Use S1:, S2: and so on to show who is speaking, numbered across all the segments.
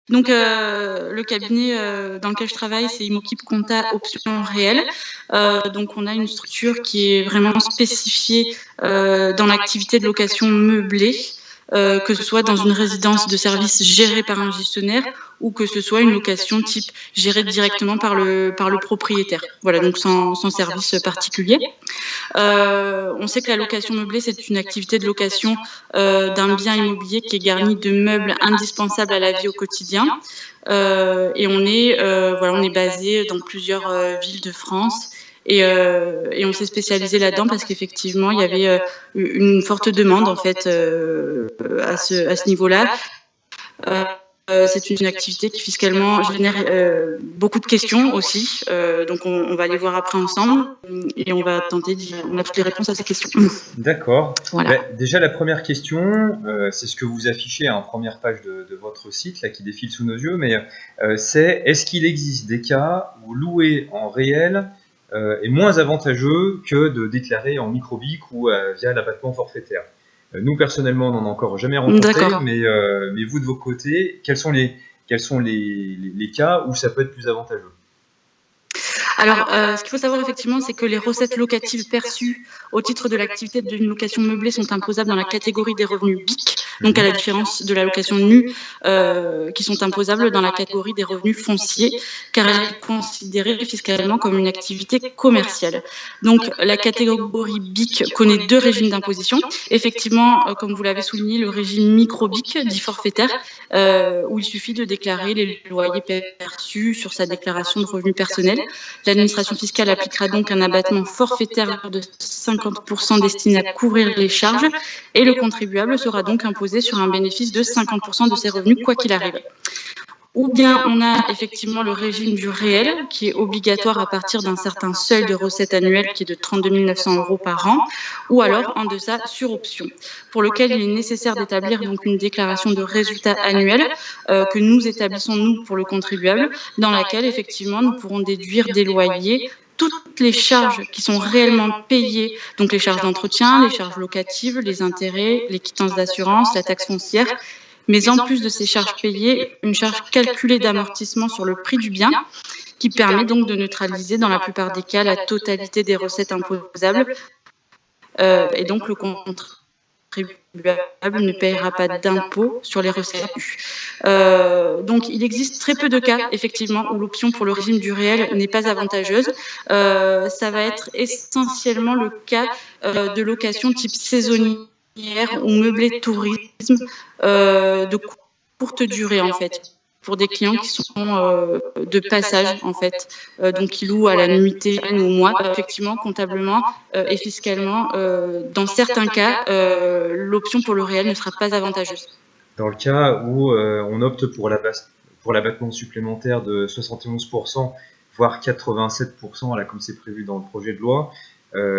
S1: Donc, le cabinet dans lequel je travaille, c'est Immokip Compta Options Réelles. Donc, on a une structure qui est vraiment spécifiée dans l'activité de location meublée, que ce soit dans une résidence de service gérée par un gestionnaire ou que ce soit une location type gérée directement par le propriétaire. Voilà, donc sans service particulier. On sait que la location meublée, c'est une activité de location d'un bien immobilier qui est garni de meubles indispensables à la vie au quotidien. Et on est basé dans plusieurs villes de France. Et on s'est spécialisé là-dedans parce qu'effectivement, il y avait une forte demande en fait à ce niveau-là. C'est une activité qui fiscalement génère beaucoup de questions aussi. Donc on va les voir après ensemble et on va tenter on a toutes les réponses à ces questions.
S2: D'accord.
S1: Voilà.
S2: Déjà la première question, c'est ce que vous affichez en première page de votre site là qui défile sous nos yeux, mais c'est est-ce qu'il existe des cas où louer en réel est moins avantageux que de déclarer en micro-BIC ou via l'abattement forfaitaire? Nous, personnellement, on n'en a encore jamais rencontré, mais vous, de votre côté, quels sont les cas où ça peut être plus avantageux?
S1: Alors, ce qu'il faut savoir effectivement, c'est que les recettes locatives perçues au titre de l'activité d'une location meublée sont imposables dans la catégorie des revenus BIC, donc à la différence de la location nue, qui sont imposables dans la catégorie des revenus fonciers, car elle est considérée fiscalement comme une activité commerciale. Donc, la catégorie BIC connaît deux régimes d'imposition. Effectivement, comme vous l'avez souligné, le régime micro-BIC, dit forfaitaire, où il suffit de déclarer les loyers perçus sur sa déclaration de revenus personnels. L'administration fiscale appliquera donc un abattement forfaitaire de 50% destiné à couvrir les charges et le contribuable sera donc imposé sur un bénéfice de 50% de ses revenus, quoi qu'il arrive. Ou bien on a effectivement le régime du réel qui est obligatoire à partir d'un certain seuil de recettes annuelles qui est de 32 900 € par an, ou alors en deçà sur option, pour lequel il est nécessaire d'établir donc une déclaration de résultat annuel que nous établissons nous pour le contribuable, dans laquelle effectivement nous pourrons déduire des loyers toutes les charges qui sont réellement payées, donc les charges d'entretien, les charges locatives, les intérêts, les quittances d'assurance, la taxe foncière. Mais en plus de ces charges payées, une charge calculée d'amortissement sur le prix du bien, qui permet donc de neutraliser dans la plupart des cas la totalité des recettes imposables. Et donc le contribuable ne paiera pas d'impôt sur les recettes. Donc il existe très peu de cas, effectivement, où l'option pour le régime du réel n'est pas avantageuse. Ça va être essentiellement le cas de location type saisonnière ou meublé de tourisme de courte durée en fait, pour des clients qui sont de passage en fait, donc qui louent à la nuitée ou au mois. Effectivement, comptablement et fiscalement, dans certains cas, l'option pour le réel ne sera pas avantageuse.
S2: Dans le cas où on opte pour l'abattement supplémentaire de 71%, voire 87%, là, comme c'est prévu dans le projet de loi,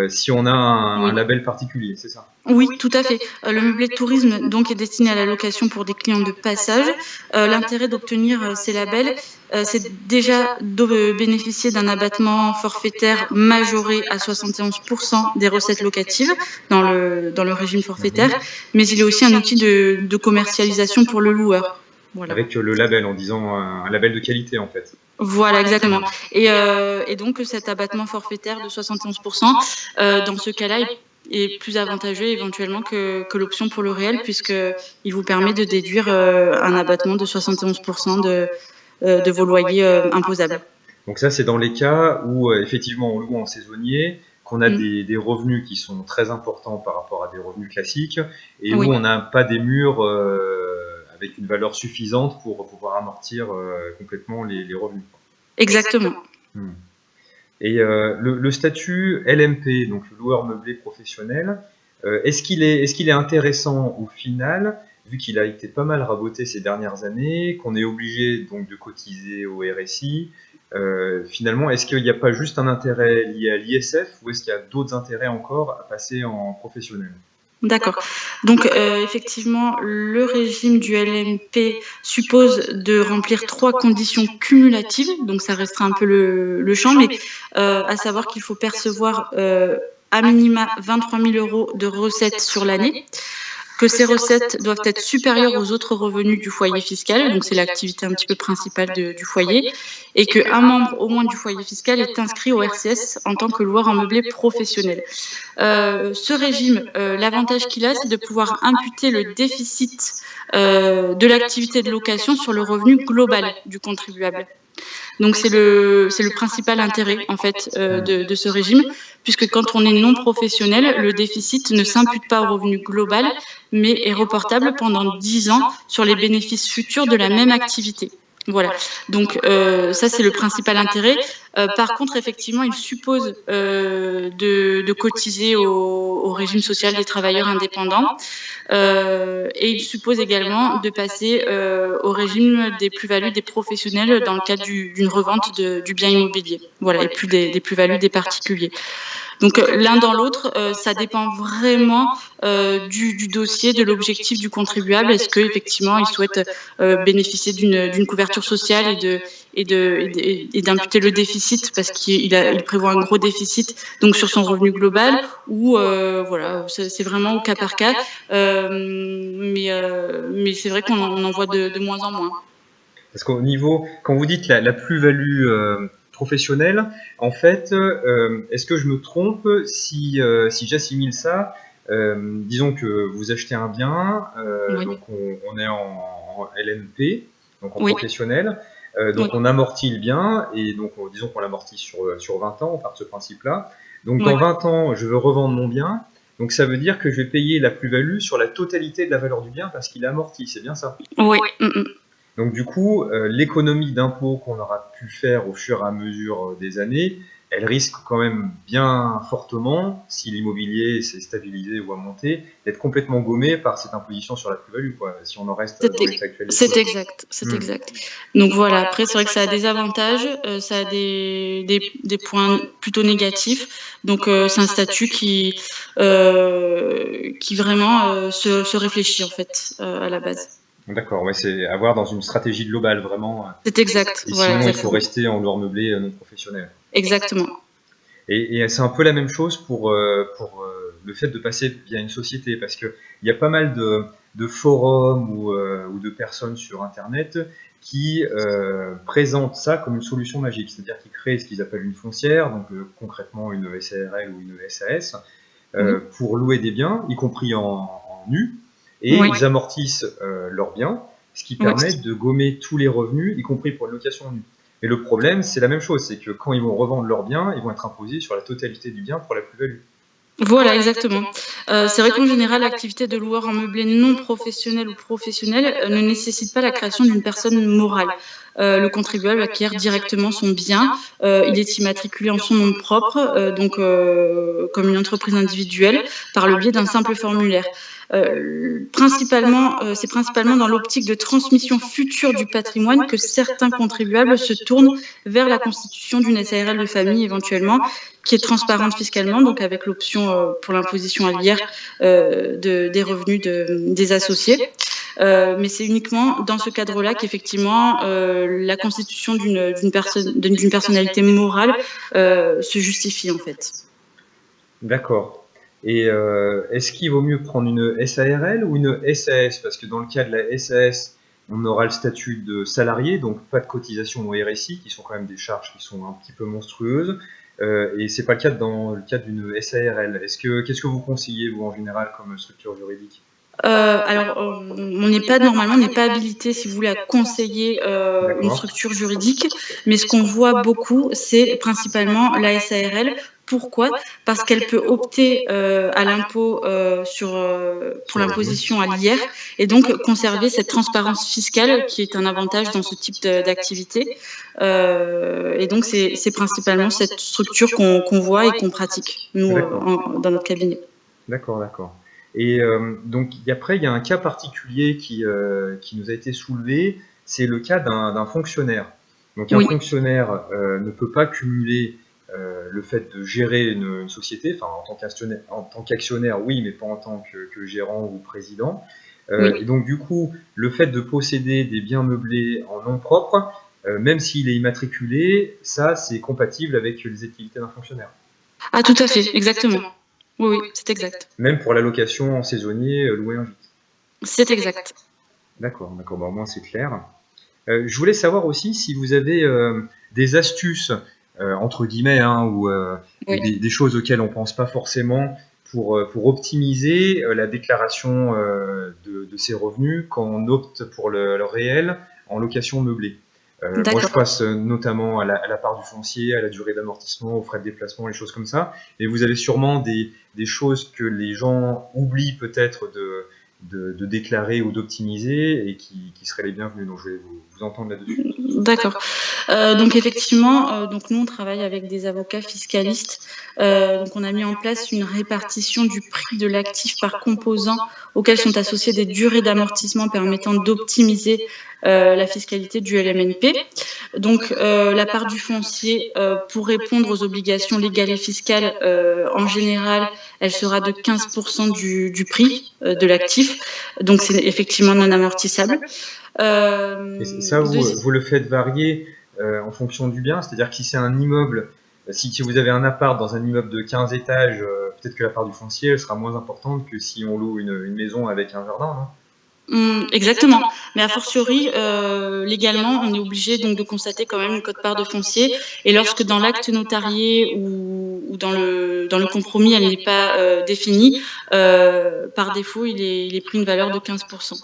S2: si on a un label particulier, c'est ça?
S1: Oui, tout à fait. Le meublé de tourisme donc, est destiné à la location pour des clients de passage. L'intérêt d'obtenir ces labels, c'est déjà de bénéficier d'un abattement forfaitaire majoré à 71% des recettes locatives dans le régime forfaitaire, mais il est aussi un outil de commercialisation pour le loueur.
S2: Voilà. Avec le label, en disant un label de qualité en fait.
S1: Voilà, exactement. Et donc cet abattement forfaitaire de 71%, dans ce cas-là, est plus avantageux éventuellement que l'option pour le réel, puisqu'il vous permet de déduire un abattement de 71% de vos loyers imposables.
S2: Donc ça, c'est dans les cas où effectivement on loue en saisonnier, qu'on a des revenus qui sont très importants par rapport à des revenus classiques, et où on n'a pas des murs avec une valeur suffisante pour pouvoir amortir complètement les revenus.
S1: Exactement.
S2: Et le statut LMP, donc le loueur meublé professionnel, est-ce qu'il est intéressant au final, vu qu'il a été pas mal raboté ces dernières années, qu'on est obligé donc de cotiser au RSI, finalement, est-ce qu'il n'y a pas juste un intérêt lié à l'ISF, ou est-ce qu'il y a d'autres intérêts encore à passer en professionnel?
S1: D'accord. Donc, effectivement, le régime du LMP suppose de remplir 3 conditions cumulatives, donc ça restera un peu le champ, mais à savoir qu'il faut percevoir à minima 23 000 € de recettes sur l'année, que ces recettes doivent être supérieures aux autres revenus du foyer fiscal, donc c'est l'activité un petit peu principale du foyer, et qu'un membre au moins du foyer fiscal est inscrit au RCS en tant que loueur en meublé professionnel. Ce régime, l'avantage qu'il a, c'est de pouvoir imputer le déficit de l'activité de location sur le revenu global du contribuable. Donc c'est le principal intérêt en fait de ce régime, puisque quand on est non professionnel, le déficit ne s'impute pas au revenu global, mais est reportable pendant 10 ans sur les bénéfices futurs de la même activité. Voilà, donc ça c'est le principal intérêt. Par contre, effectivement, il suppose de cotiser au régime social des travailleurs indépendants et il suppose également de passer au régime des plus-values des professionnels dans le cadre d'une revente du bien immobilier, voilà, et plus des plus-values des particuliers. Donc l'un dans l'autre, ça dépend vraiment du dossier, de l'objectif du contribuable. Est-ce qu'effectivement il souhaite bénéficier d'une couverture sociale et d'imputer le déficit parce qu'il prévoit un gros déficit donc sur son revenu global, ou voilà, c'est vraiment au cas par cas. Mais c'est vrai qu'on en voit de moins en moins.
S2: Parce qu'au niveau, quand vous dites la plus-value professionnelle, en fait, est-ce que je me trompe si j'assimile ça, disons que vous achetez un bien,
S1: Oui.
S2: donc on est en LNP, donc en
S1: Oui.
S2: professionnel, donc on amortit le bien, et donc disons qu'on l'amortit sur 20 ans, on part de ce principe-là. Donc dans 20 ans, je veux revendre mon bien, donc ça veut dire que je vais payer la plus-value sur la totalité de la valeur du bien parce qu'il est amorti, c'est bien ça?
S1: Oui.
S2: Donc du coup, l'économie d'impôt qu'on aura pu faire au fur et à mesure des années, elle risque quand même bien fortement, si l'immobilier s'est stabilisé ou a monté, d'être complètement gommée par cette imposition sur la plus-value, quoi, si on en reste dans l'état actuel.
S1: C'est exact, exact. Donc voilà, après c'est vrai que ça a des avantages, ça a des points plutôt négatifs. Donc c'est un statut qui vraiment se réfléchit en fait à la base.
S2: D'accord, ouais, c'est à voir dans une stratégie globale, vraiment.
S1: C'est exact.
S2: Et
S1: voilà,
S2: sinon,
S1: exactement.
S2: il faut rester en loueur meublé non professionnel.
S1: Exactement.
S2: Et c'est un peu la même chose pour le fait de passer via une société, parce qu'il y a pas mal de forums ou de personnes sur Internet qui présentent ça comme une solution magique, c'est-à-dire qu'ils créent ce qu'ils appellent une foncière, donc concrètement une SARL ou une SAS, pour louer des biens, y compris en nu, et ils amortissent leurs biens, ce qui permet de gommer tous les revenus, y compris pour une location en nu. Mais le problème, c'est la même chose, c'est que quand ils vont revendre leurs biens, ils vont être imposés sur la totalité du bien pour la plus-value.
S1: Voilà, exactement. C'est vrai qu'en général, l'activité de loueur en meublé non professionnel ou professionnel ne nécessite pas la création d'une personne morale. Le contribuable acquiert directement son bien, il est immatriculé en son nom propre, donc comme une entreprise individuelle, par le biais d'un simple formulaire. C'est principalement dans l'optique de transmission future du patrimoine que certains contribuables se tournent vers la constitution d'une SARL de famille éventuellement, qui est transparente fiscalement, donc avec l'option pour l'imposition à l'IR des revenus des associés. Mais c'est uniquement dans ce cadre-là qu'effectivement la constitution d'une personnalité morale se justifie en fait.
S2: D'accord. Et est-ce qu'il vaut mieux prendre une SARL ou une SAS? Parce que dans le cas de la SAS, on aura le statut de salarié, donc pas de cotisation au RSI, qui sont quand même des charges qui sont un petit peu monstrueuses. Et c'est pas le cas dans le cas d'une SARL. Qu'est-ce que vous conseillez, vous, en général, comme structure juridique?
S1: Alors, on n'est pas habilité, si vous voulez, à conseiller une structure juridique, mais ce qu'on voit beaucoup, c'est principalement la SARL. Pourquoi? Parce qu'elle peut opter à l'impôt pour l'imposition à l'IR et donc conserver cette transparence fiscale qui est un avantage dans ce type d'activité. Et donc, c'est principalement cette structure qu'on voit et qu'on pratique, nous, dans notre cabinet.
S2: D'accord. Et donc après, il y a un cas particulier qui nous a été soulevé, c'est le cas d'un fonctionnaire. Donc un fonctionnaire ne peut pas cumuler le fait de gérer une société, enfin en tant qu'actionnaire, oui, mais pas en tant que gérant ou président. Et donc du coup, le fait de posséder des biens meublés en nom propre, même s'il est immatriculé, ça c'est compatible avec les activités d'un fonctionnaire.
S1: Ah, tout à fait, exactement. Oui, c'est exact.
S2: Même pour la location en saisonnier, louer un gîte.
S1: C'est exact.
S2: D'accord, d'accord. Bon, au moins c'est clair. Je voulais savoir aussi si vous avez des astuces, entre guillemets, hein, ou
S1: Oui.
S2: des choses auxquelles on pense pas forcément pour optimiser la déclaration de ces revenus quand on opte pour le réel en location meublée. Moi, je
S1: D'accord.
S2: passe notamment à la part du foncier, à la durée d'amortissement, aux frais de déplacement, les choses comme ça. Et vous avez sûrement des choses que les gens oublient peut-être de déclarer ou d'optimiser et qui seraient les bienvenues. Donc, je vais vous entendre là-dessus.
S1: D'accord. Donc effectivement, donc nous on travaille avec des avocats fiscalistes. Donc on a mis en place une répartition du prix de l'actif par composant auxquels sont associées des durées d'amortissement permettant d'optimiser la fiscalité du LMNP. Donc la part du foncier pour répondre aux obligations légales et fiscales en général, elle sera de 15% du prix de l'actif. Donc c'est effectivement non amortissable.
S2: Et ça, vous le faites varier en fonction du bien, c'est-à-dire que si c'est un immeuble, si vous avez un appart dans un immeuble de 15 étages, peut-être que la part du foncier elle sera moins importante que si on loue une maison avec un jardin, non?
S1: Exactement, mais a fortiori, légalement, on est obligé donc de constater quand même une quote-part de foncier. Et lorsque dans l'acte notarié ou dans le compromis, elle n'est pas définie, par défaut, il est pris une valeur de 15%.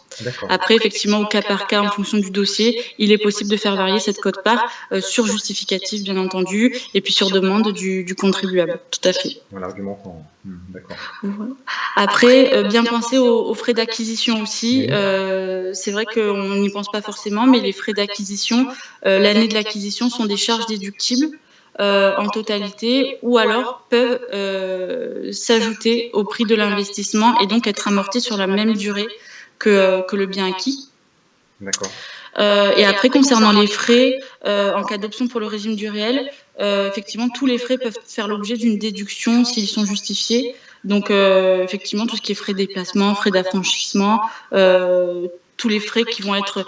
S1: Après, effectivement, au cas par cas, en fonction du dossier, il est possible de faire varier cette quote-part sur justificatif, bien entendu, et puis sur demande du contribuable. Tout à fait.
S2: L'argumentant. D'accord.
S1: Après, bien penser aux frais d'acquisition aussi. C'est vrai qu'on n'y pense pas forcément, mais les frais d'acquisition, l'année de l'acquisition sont des charges déductibles en totalité, ou alors peuvent s'ajouter au prix de l'investissement et donc être amortis sur la même durée que le bien acquis.
S2: D'accord.
S1: Et après, concernant les frais, en cas d'option pour le régime du réel, effectivement, tous les frais peuvent faire l'objet d'une déduction s'ils sont justifiés. Donc, effectivement, tout ce qui est frais de déplacement, frais d'affranchissement, tous les frais qui vont être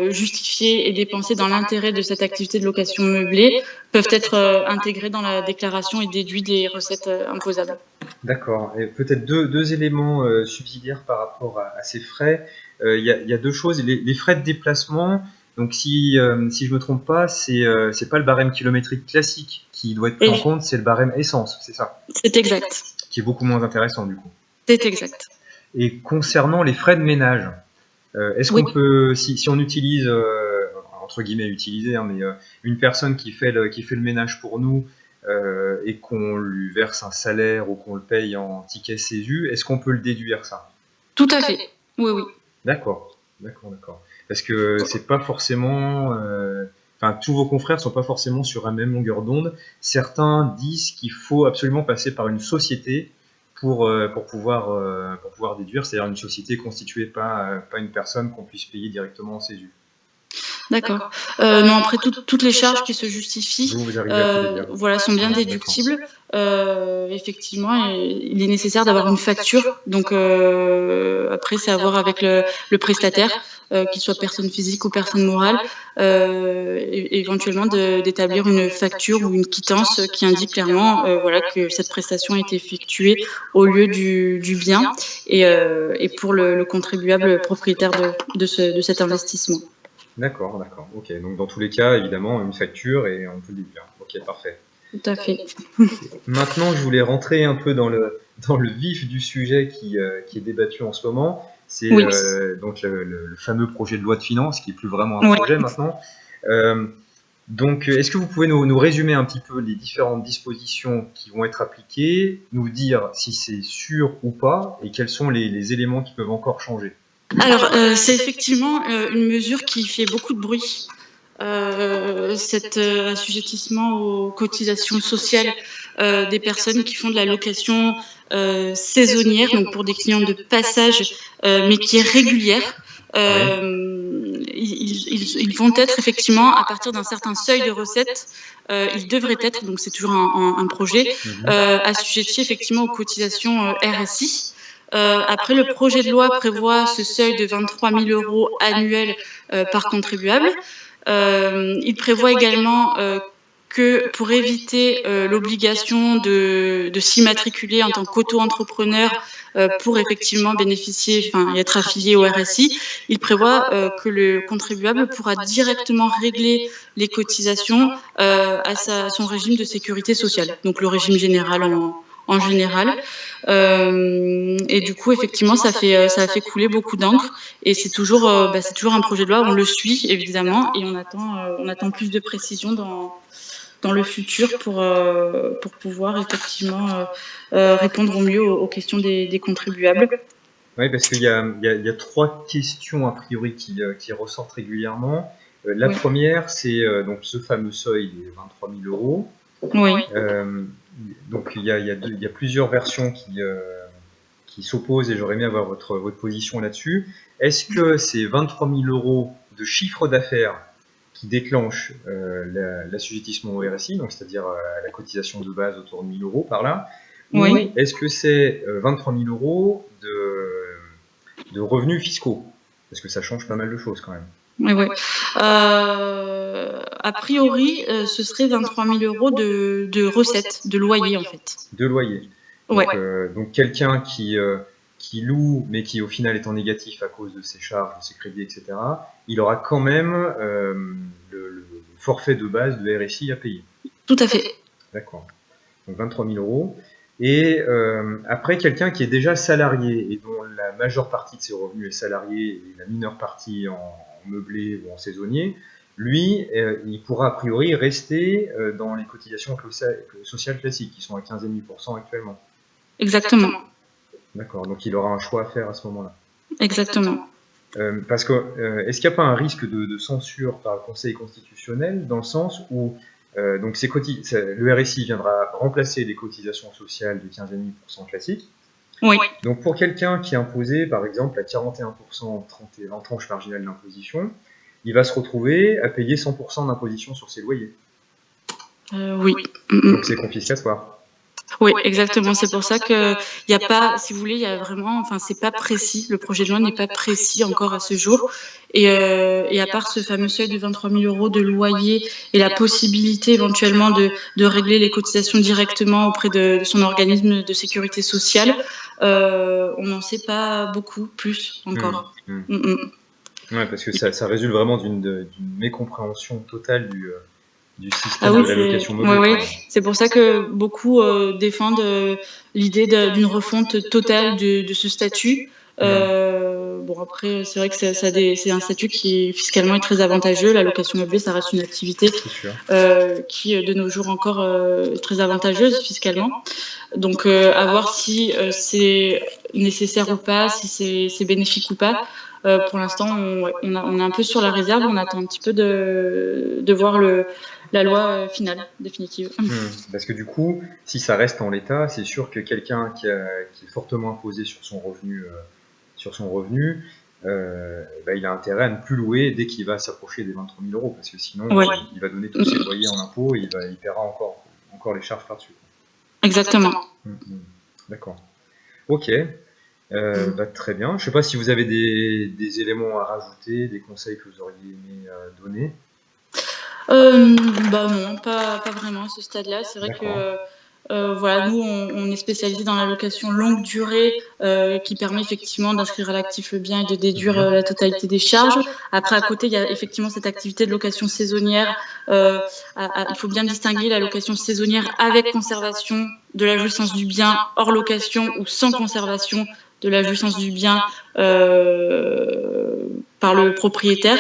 S1: justifiés et dépensés dans l'intérêt de cette activité de location meublée peuvent être intégrés dans la déclaration et déduits des recettes imposables.
S2: D'accord. Et peut-être deux éléments subsidiaires par rapport à ces frais. Il y a deux choses. Les frais de déplacement, donc si je ne me trompe pas, c'est pas le barème kilométrique classique qui doit être pris en compte, c'est le barème essence, c'est ça?
S1: C'est exact.
S2: Qui est beaucoup moins intéressant du coup.
S1: C'est exact.
S2: Et concernant les frais de ménage, est-ce qu'on peut, si on utilise, entre guillemets utiliser, hein, mais une personne qui fait le ménage pour nous et qu'on lui verse un salaire ou qu'on le paye en ticket CESU, est-ce qu'on peut le déduire ça?
S1: Tout à fait, oui, oui.
S2: D'accord. Parce que c'est pas forcément, tous vos confrères sont pas forcément sur la même longueur d'onde. Certains disent qu'il faut absolument passer par une société pour pouvoir déduire, c'est-à-dire une société constituée pas une personne qu'on puisse payer directement en CESU.
S1: D'accord. Non, après toutes les charges qui se justifient, voilà, sont bien déductibles. Effectivement, il est nécessaire d'avoir une facture. Donc après, c'est à voir avec le prestataire, qu'il soit personne physique ou personne morale, éventuellement d'établir une facture ou une quittance qui indique clairement, voilà, que cette prestation a été effectuée au lieu du bien et pour le contribuable propriétaire de cet investissement.
S2: D'accord. Ok. Donc dans tous les cas, évidemment, une facture et on peut le déduire. Ok, parfait.
S1: Tout à fait.
S2: Maintenant, je voulais rentrer un peu dans le vif du sujet qui est débattu en ce moment. C'est donc le fameux projet de loi de finances, qui est plus vraiment un projet maintenant. Donc, est-ce que vous pouvez nous résumer un petit peu les différentes dispositions qui vont être appliquées, nous dire si c'est sûr ou pas, et quels sont les éléments qui peuvent encore changer?
S1: Alors, c'est effectivement une mesure qui fait beaucoup de bruit. Cet assujettissement aux cotisations sociales des personnes qui font de la location saisonnière, donc pour des clients de passage, mais qui est régulière. Ils vont être effectivement, à partir d'un certain seuil de recettes, ils devraient être, donc c'est toujours un projet, assujettis effectivement aux cotisations RSI. Après, le projet de loi prévoit ce seuil de 23 000 € annuels par contribuable. Il prévoit également que pour éviter l'obligation de s'immatriculer en tant qu'auto-entrepreneur pour effectivement bénéficier, et être affilié au RSI, il prévoit que le contribuable pourra directement régler les cotisations à son régime de sécurité sociale, donc le régime général en général. Et du coup, effectivement, ça a fait couler beaucoup d'encre. Et c'est toujours un projet de loi. On le suit, évidemment, et on attend plus de précisions dans le futur pour pouvoir effectivement répondre au mieux aux questions des contribuables.
S2: Oui, parce qu'il y a 3 questions a priori qui ressortent régulièrement. La première, c'est donc ce fameux seuil des 23 000 euros.
S1: Oui.
S2: Donc il y a plusieurs versions qui s'opposent et j'aurais aimé avoir votre position là-dessus. Est-ce que c'est 23 000 euros de chiffre d'affaires qui déclenche l'assujettissement au RSI, donc c'est-à-dire la cotisation de base autour de 1 000 euros par là, ou est-ce que c'est 23 000 euros de revenus fiscaux? Parce que ça change pas mal de choses quand même.
S1: Oui. A priori, ce serait 23 000 euros de recettes, de loyer en fait.
S2: De loyer. Donc quelqu'un qui loue, mais qui au final est en négatif à cause de ses charges, de ses crédits, etc., il aura quand même le forfait de base de RSI à payer.
S1: Tout à fait.
S2: D'accord. Donc 23 000 euros. Et après, quelqu'un qui est déjà salarié et dont la majeure partie de ses revenus est salarié et la mineure partie en meublé ou en saisonnier, lui, il pourra a priori rester dans les cotisations sociales classiques, qui sont à 15,5% actuellement.
S1: Exactement.
S2: D'accord, donc il aura un choix à faire à ce moment-là.
S1: Exactement.
S2: Parce que est-ce qu'il n'y a pas un risque de censure par le Conseil constitutionnel, dans le sens où donc le RSI viendra remplacer les cotisations sociales de 15,5% classiques.
S1: Oui.
S2: Donc pour quelqu'un qui est imposé par exemple à 41% en tranche marginale d'imposition, il va se retrouver à payer 100% d'imposition sur ses loyers.
S1: Oui.
S2: Donc c'est confiscatoire.
S1: Oui, exactement. C'est pour ça qu'il n'y a pas, si vous voulez, il y a vraiment, c'est pas précis. Le projet de loi n'est pas précis encore à ce jour. Et à part ce fameux seuil de 23 000 euros de loyer et la possibilité éventuellement de régler les cotisations directement auprès de son organisme de sécurité sociale, on n'en sait pas beaucoup plus encore.
S2: Ouais, parce que ça résulte vraiment d'une mécompréhension totale du système de l'allocation meublée.
S1: Oui. C'est pour ça que beaucoup défendent l'idée d'une refonte totale de ce statut. Bon, après, c'est vrai que c'est un statut qui fiscalement est très avantageux. La location meublée, ça reste une activité qui, de nos jours encore, est très avantageuse fiscalement. Donc, à voir si c'est nécessaire ou pas, si c'est bénéfique ou pas. Pour l'instant, on est un peu sur la réserve. On attend un petit peu de voir la loi finale, définitive.
S2: Parce que du coup, si ça reste en l'état, c'est sûr que quelqu'un qui est fortement imposé sur son revenu, il a intérêt à ne plus louer dès qu'il va s'approcher des 23 000 euros, parce que sinon, il va donner tous ses loyers en impôts et il paiera encore les charges par-dessus.
S1: Exactement.
S2: D'accord. Ok. Très bien. Je ne sais pas si vous avez des éléments à rajouter, des conseils que vous auriez aimé donner.
S1: Non, pas vraiment à ce stade-là. C'est vrai que nous, on est spécialisé dans la location longue durée qui permet effectivement d'inscrire à l'actif le bien et de déduire la totalité des charges. Après, à côté, il y a effectivement cette activité de location saisonnière. Il faut bien distinguer la location saisonnière avec conservation de la jouissance du bien hors location ou sans conservation de la jouissance du bien par le propriétaire.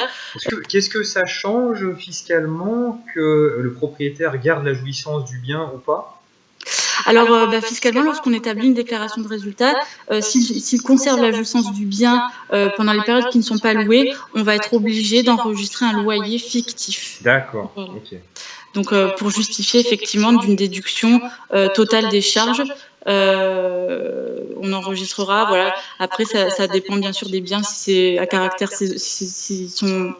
S2: Qu'est-ce que ça change fiscalement que le propriétaire garde la jouissance du bien ou pas ?
S1: Alors, fiscalement, lorsqu'on établit une déclaration de résultat, s'il conserve la jouissance du bien pendant les périodes qui ne sont pas louées, on va être obligé d'enregistrer un loyer fictif.
S2: D'accord.
S1: Voilà.
S2: Ok. Donc,
S1: pour justifier effectivement d'une déduction totale des charges, on enregistrera. Voilà. Après, ça dépend bien sûr des biens, si c'est à caractère, s'ils sont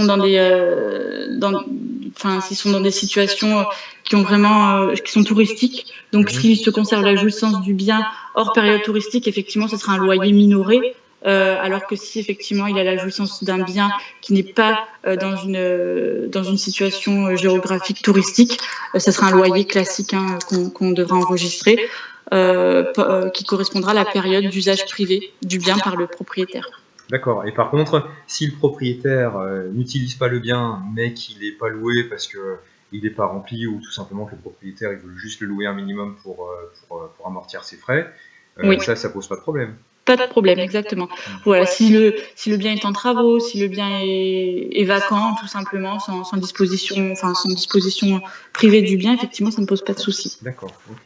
S1: dans des situations qui ont vraiment, qui sont touristiques. Donc, s'ils se conservent la jouissance du bien hors période touristique, effectivement, ce sera un loyer minoré. alors que si effectivement il a la jouissance d'un bien qui n'est pas dans une situation géographique touristique, ça sera un loyer classique qu'on devra enregistrer, qui correspondra à la période d'usage privé du bien par le propriétaire.
S2: D'accord. Et par contre, si le propriétaire n'utilise pas le bien, mais qu'il n'est pas loué parce que il n'est pas rempli, ou tout simplement que le propriétaire il veut juste le louer un minimum pour amortir ses frais,
S1: Oui.
S2: ça pose pas de problème.
S1: Pas de problème, exactement. Voilà, si le bien est en travaux, si le bien est vacant, tout simplement, sans disposition privée du bien, effectivement, ça ne pose pas de souci.
S2: D'accord, ok.